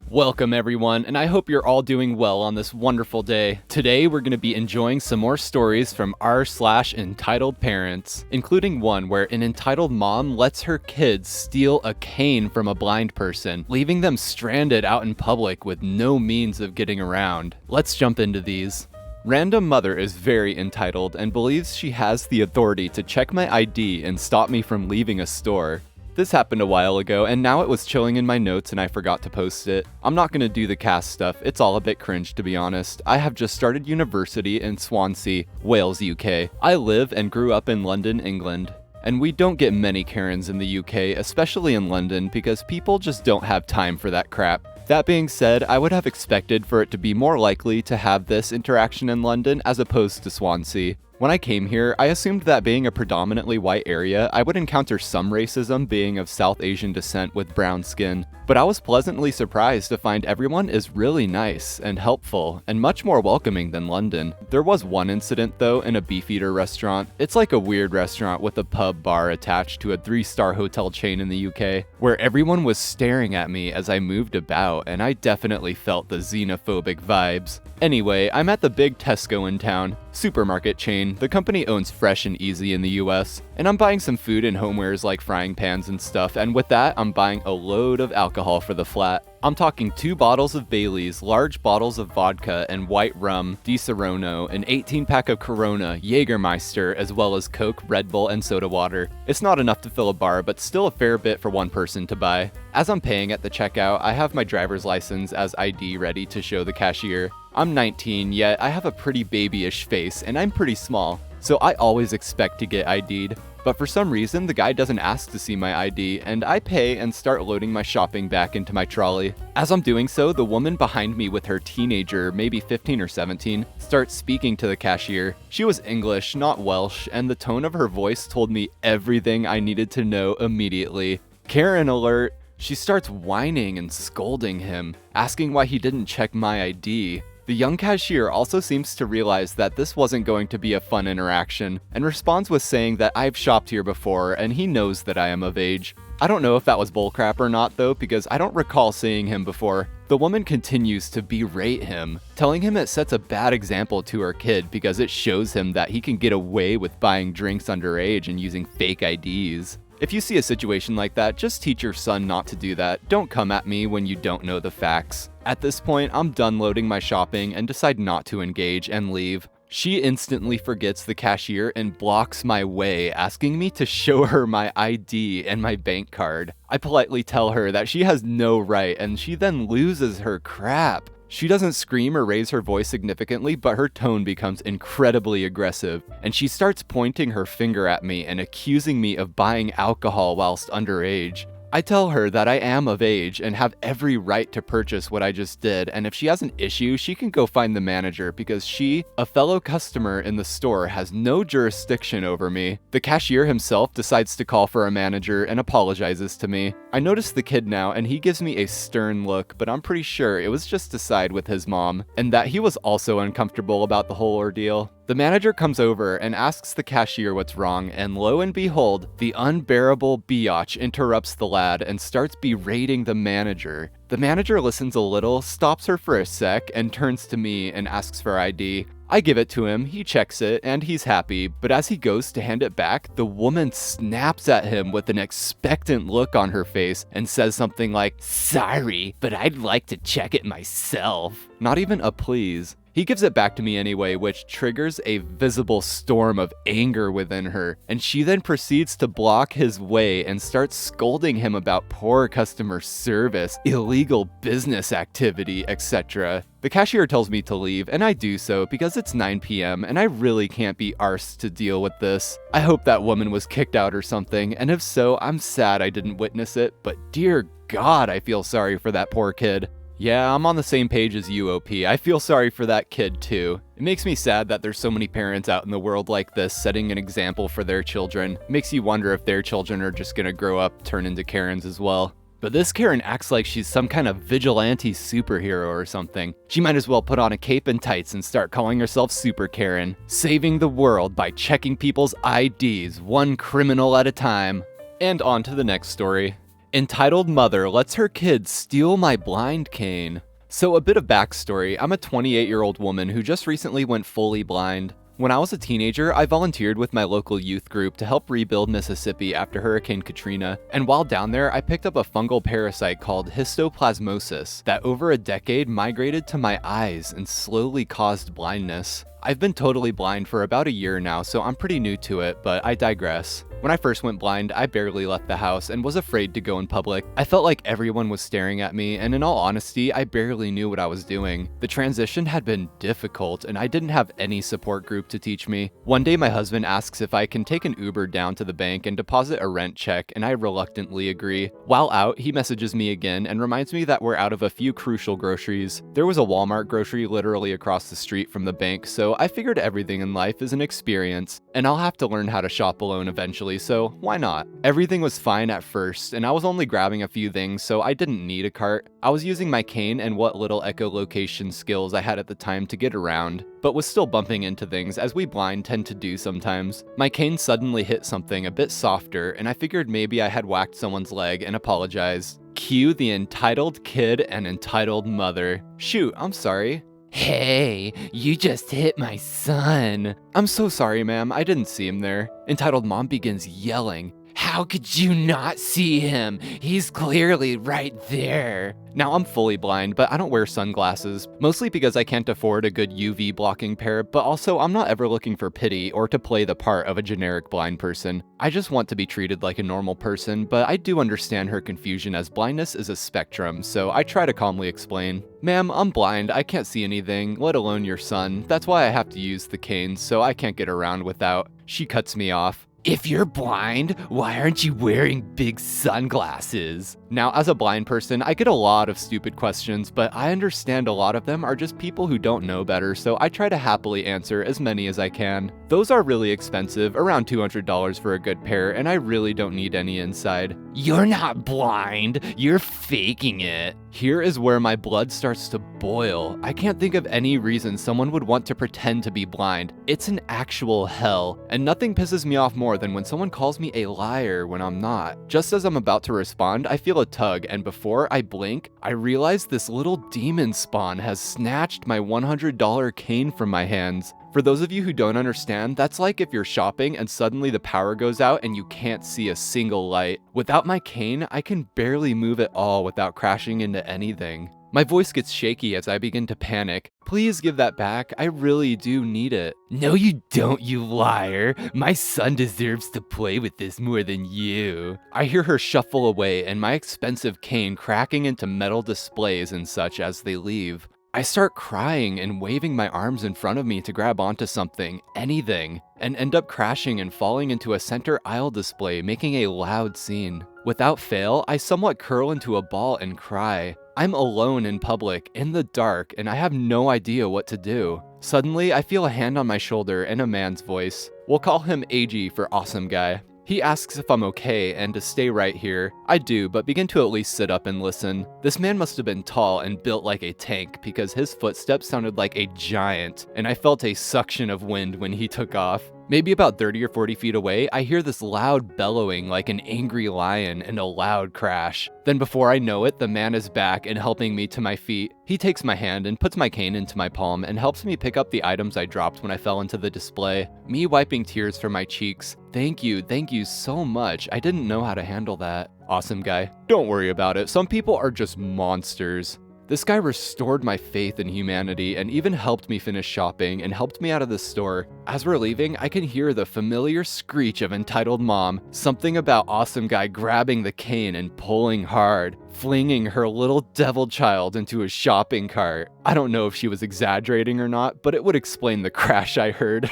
Welcome everyone, and I hope you're all doing well on this wonderful day. Today we're going to be enjoying some more stories from r/entitled parents, including one where an entitled mom lets her kids steal a cane from a blind person, leaving them stranded out in public with no means of getting around. Let's jump into these. Random mother is very entitled and believes she has the authority to check my ID and stop me from leaving a store. This happened a while ago, and now it was chilling in my notes and I forgot to post it. I'm not gonna do the cast stuff, it's all a bit cringe to be honest. I have just started university in Swansea, Wales, UK. I live and grew up in London, England. And we don't get many Karens in the UK, especially in London, because people just don't have time for that crap. That being said, I would have expected for it to be more likely to have this interaction in London as opposed to Swansea. When I came here, I assumed that being a predominantly white area, I would encounter some racism being of South Asian descent with brown skin, but I was pleasantly surprised to find everyone is really nice and helpful and much more welcoming than London. There was one incident though in a Beefeater restaurant. It's like a weird restaurant with a pub bar attached to a 3-star hotel chain in the UK, where everyone was staring at me as I moved about and I definitely felt the xenophobic vibes. Anyway, I'm at the big Tesco in town, supermarket chain. The company owns Fresh and Easy in the US, and I'm buying some food and homewares like frying pans and stuff, and with that, I'm buying a load of alcohol for the flat. I'm talking 2 bottles of Bailey's, large bottles of vodka and white rum, Di Serono, an 18-pack of Corona, Jägermeister, as well as Coke, Red Bull, and soda water. It's not enough to fill a bar, but still a fair bit for one person to buy. As I'm paying at the checkout, I have my driver's license as ID ready to show the cashier. I'm 19, yet I have a pretty babyish face, and I'm pretty small, so I always expect to get ID'd. But for some reason, the guy doesn't ask to see my ID, and I pay and start loading my shopping back into my trolley. As I'm doing so, the woman behind me with her teenager, maybe 15 or 17, starts speaking to the cashier. She was English, not Welsh, and the tone of her voice told me everything I needed to know immediately. Karen alert! She starts whining and scolding him, asking why he didn't check my ID. The young cashier also seems to realize that this wasn't going to be a fun interaction, and responds with saying that I've shopped here before and he knows that I am of age. I don't know if that was bullcrap or not though, because I don't recall seeing him before. The woman continues to berate him, telling him it sets a bad example to her kid because it shows him that he can get away with buying drinks underage and using fake IDs. If you see a situation like that, just teach your son not to do that. Don't come at me when you don't know the facts. At this point, I'm done loading my shopping and decide not to engage and leave. She instantly forgets the cashier and blocks my way, asking me to show her my ID and my bank card. I politely tell her that she has no right, and she then loses her crap. She doesn't scream or raise her voice significantly, but her tone becomes incredibly aggressive, and she starts pointing her finger at me and accusing me of buying alcohol whilst underage. I tell her that I am of age and have every right to purchase what I just did, and if she has an issue, she can go find the manager because she, a fellow customer in the store, has no jurisdiction over me. The cashier himself decides to call for a manager and apologizes to me. I notice the kid now and he gives me a stern look, but I'm pretty sure it was just to side with his mom, and that he was also uncomfortable about the whole ordeal. The manager comes over and asks the cashier what's wrong, and lo and behold, the unbearable biatch interrupts the lad and starts berating the manager. The manager listens a little, stops her for a sec, and turns to me and asks for ID. I give it to him, he checks it, and he's happy, but as he goes to hand it back, the woman snaps at him with an expectant look on her face and says something like, "Sorry, but I'd like to check it myself." Not even a please. He gives it back to me anyway, which triggers a visible storm of anger within her, and she then proceeds to block his way and starts scolding him about poor customer service, illegal business activity, etc. The cashier tells me to leave, and I do so because it's 9 p.m. and I really can't be arsed to deal with this. I hope that woman was kicked out or something, and if so, I'm sad I didn't witness it, but dear God, I feel sorry for that poor kid. Yeah, I'm on the same page as you, OP. I feel sorry for that kid too. It makes me sad that there's so many parents out in the world like this setting an example for their children. It makes you wonder if their children are just gonna grow up, turn into Karens as well. But this Karen acts like she's some kind of vigilante superhero or something. She might as well put on a cape and tights and start calling herself Super Karen, saving the world by checking people's IDs, one criminal at a time. And on to the next story. Entitled mother lets her kids steal my blind cane. So a bit of backstory, I'm a 28-year-old woman who just recently went fully blind. When I was a teenager, I volunteered with my local youth group to help rebuild Mississippi after Hurricane Katrina, and while down there, I picked up a fungal parasite called histoplasmosis that over a decade migrated to my eyes and slowly caused blindness. I've been totally blind for about a year now, so I'm pretty new to it, but I digress. When I first went blind, I barely left the house and was afraid to go in public. I felt like everyone was staring at me, and in all honesty, I barely knew what I was doing. The transition had been difficult, and I didn't have any support group to teach me. One day, my husband asks if I can take an Uber down to the bank and deposit a rent check, and I reluctantly agree. While out, he messages me again and reminds me that we're out of a few crucial groceries. There was a Walmart grocery literally across the street from the bank, so I figured everything in life is an experience, and I'll have to learn how to shop alone eventually, so why not? Everything was fine at first, and I was only grabbing a few things, so I didn't need a cart. I was using my cane and what little echolocation skills I had at the time to get around, but was still bumping into things as we blind tend to do sometimes. My cane suddenly hit something a bit softer, and I figured maybe I had whacked someone's leg and apologized. Cue the entitled kid and entitled mother. Shoot, I'm sorry. Hey, you just hit my son. I'm so sorry, ma'am. I didn't see him there. Entitled mom begins yelling. How could you not see him? He's clearly right there. Now I'm fully blind, but I don't wear sunglasses, mostly because I can't afford a good UV blocking pair, but also I'm not ever looking for pity or to play the part of a generic blind person. I just want to be treated like a normal person, but I do understand her confusion as blindness is a spectrum, so I try to calmly explain. Ma'am, I'm blind, I can't see anything, let alone your son. That's why I have to use the cane, so I can't get around without. She cuts me off. If you're blind, why aren't you wearing big sunglasses? Now, as a blind person, I get a lot of stupid questions, but I understand a lot of them are just people who don't know better, so I try to happily answer as many as I can. Those are really expensive, around $200 for a good pair, and I really don't need any inside. You're not blind, you're faking it. Here is where my blood starts to boil. I can't think of any reason someone would want to pretend to be blind. It's an actual hell, and nothing pisses me off more than when someone calls me a liar when I'm not. Just as I'm about to respond, I feel a tug, and before I blink, I realize this little demon spawn has snatched my $100 cane from my hands. For those of you who don't understand, that's like if you're shopping and suddenly the power goes out and you can't see a single light. Without my cane, I can barely move at all without crashing into anything. My voice gets shaky as I begin to panic. Please give that back, I really do need it. No you don't, you liar. My son deserves to play with this more than you. I hear her shuffle away and my expensive cane cracking into metal displays and such as they leave. I start crying and waving my arms in front of me to grab onto something, anything, and end up crashing and falling into a center aisle display, making a loud scene. Without fail, I somewhat curl into a ball and cry. I'm alone in public, in the dark, and I have no idea what to do. Suddenly, I feel a hand on my shoulder and a man's voice. We'll call him AG for awesome guy. He asks if I'm okay and to stay right here. I do, but begin to at least sit up and listen. This man must have been tall and built like a tank because his footsteps sounded like a giant, and I felt a suction of wind when he took off. Maybe about 30 or 40 feet away, I hear this loud bellowing like an angry lion and a loud crash. Then before I know it, the man is back and helping me to my feet. He takes my hand and puts my cane into my palm and helps me pick up the items I dropped when I fell into the display. Me wiping tears from my cheeks. Thank you so much. I didn't know how to handle that. Awesome guy. Don't worry about it. Some people are just monsters. This guy restored my faith in humanity and even helped me finish shopping and helped me out of the store. As we're leaving, I can hear the familiar screech of entitled mom, something about awesome guy grabbing the cane and pulling hard, flinging her little devil child into a shopping cart. I don't know if she was exaggerating or not, but it would explain the crash I heard.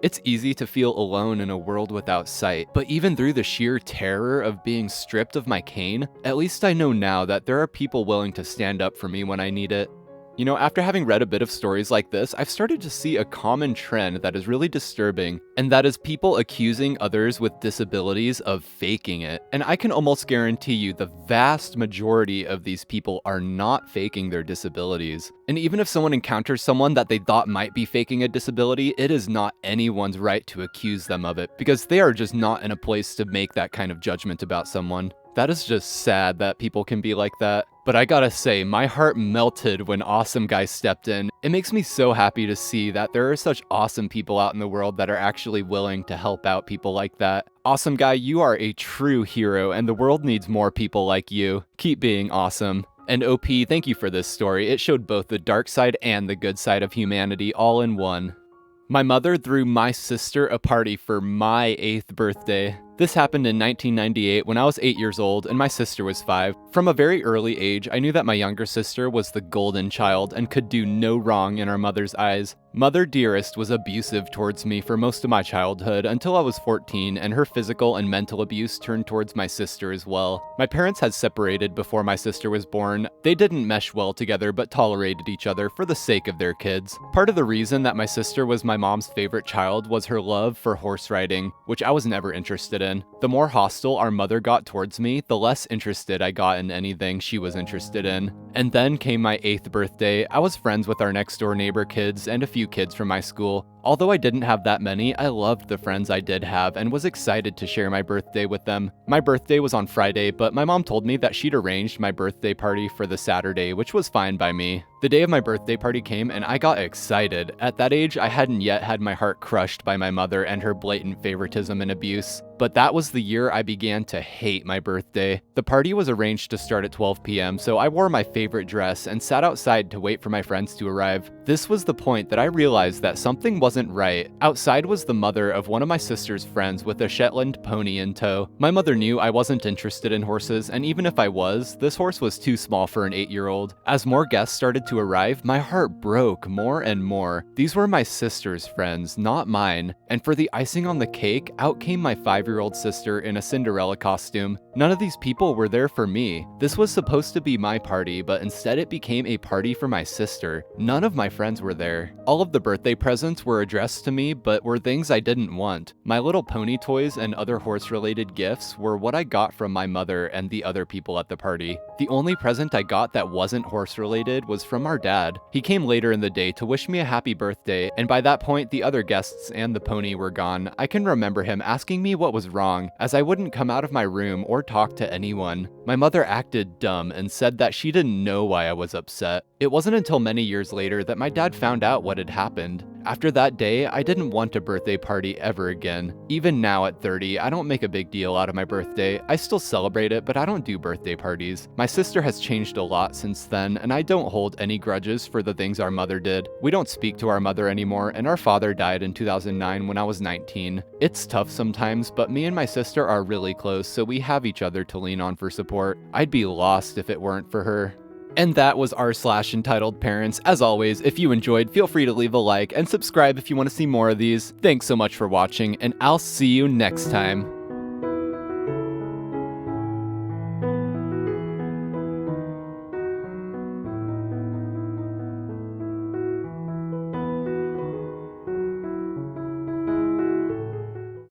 It's easy to feel alone in a world without sight, but even through the sheer terror of being stripped of my cane, at least I know now that there are people willing to stand up for me when I need it. You know, after having read a bit of stories like this, I've started to see a common trend that is really disturbing, and that is people accusing others with disabilities of faking it. And I can almost guarantee you the vast majority of these people are not faking their disabilities. And even if someone encounters someone that they thought might be faking a disability, it is not anyone's right to accuse them of it, because they are just not in a place to make that kind of judgment about someone. That is just sad that people can be like that. But I gotta say, my heart melted when Awesome Guy stepped in. It makes me so happy to see that there are such awesome people out in the world that are actually willing to help out people like that. Awesome Guy, you are a true hero, and the world needs more people like you. Keep being awesome. And OP, thank you for this story. It showed both the dark side and the good side of humanity all in one. My mother threw my sister a party for my 8th birthday. This happened in 1998 when I was 8 years old and my sister was 5. From a very early age, I knew that my younger sister was the golden child and could do no wrong in our mother's eyes. Mother Dearest was abusive towards me for most of my childhood until I was 14, and her physical and mental abuse turned towards my sister as well. My parents had separated before my sister was born. They didn't mesh well together but tolerated each other for the sake of their kids. Part of the reason that my sister was my mom's favorite child was her love for horse riding, which I was never interested in. The more hostile our mother got towards me, the less interested I got in anything she was interested in. And then came my 8th birthday. I was friends with our next door neighbor kids and a few kids from my school. Although I didn't have that many, I loved the friends I did have and was excited to share my birthday with them. My birthday was on Friday, but my mom told me that she'd arranged my birthday party for the Saturday, which was fine by me. The day of my birthday party came and I got excited. At that age, I hadn't yet had my heart crushed by my mother and her blatant favoritism and abuse. But that was the year I began to hate my birthday. The party was arranged to start at 12 p.m., so I wore my favorite dress and sat outside to wait for my friends to arrive. This was the point that I realized that something wasn't right. Outside was the mother of one of my sister's friends with a Shetland pony in tow. My mother knew I wasn't interested in horses, and even if I was, this horse was too small for an 8-year-old. As more guests started to arrive, my heart broke more and more. These were my sister's friends, not mine. And for the icing on the cake, out came my 5-year-old sister in a Cinderella costume. None of these people were there for me. This was supposed to be my party, but instead it became a party for my sister. None of my friends were there. All of the birthday presents were addressed to me, but were things I didn't want. My Little Pony toys and other horse-related gifts were what I got from my mother and the other people at the party. The only present I got that wasn't horse-related was from our dad. He came later in the day to wish me a happy birthday, and by that point the other guests and the pony were gone. I can remember him asking me what was wrong, as I wouldn't come out of my room or talk to anyone. My mother acted dumb and said that she didn't know why I was upset. It wasn't until many years later that my dad found out what had happened. After that day, I didn't want a birthday party ever again. Even now at 30, I don't make a big deal out of my birthday. I still celebrate it, but I don't do birthday parties. My sister has changed a lot since then, and I don't hold any grudges for the things our mother did. We don't speak to our mother anymore, and our father died in 2009 when I was 19. It's tough sometimes, but me and my sister are really close, so we have each other to lean on for support. I'd be lost if it weren't for her. And that was r/EntitledParents. As always, if you enjoyed, feel free to leave a like and subscribe if you want to see more of these. Thanks so much for watching, and I'll see you next time.